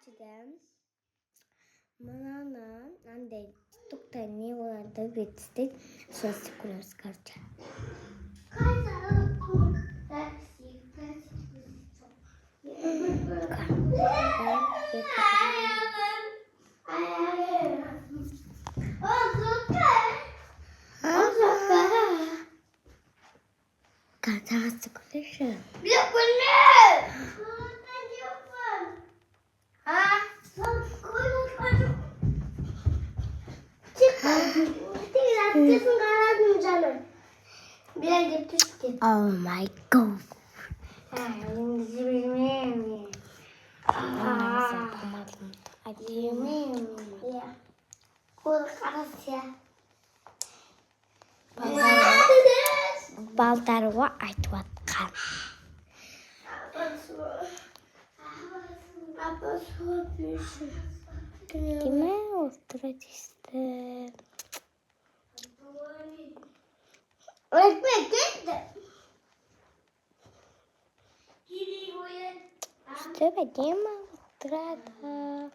Today, Manana and they took the new and the big stick, so it's cross culture. Oh my god. Балдарга айтватқан. Киме устратисте? Что Дима устрата?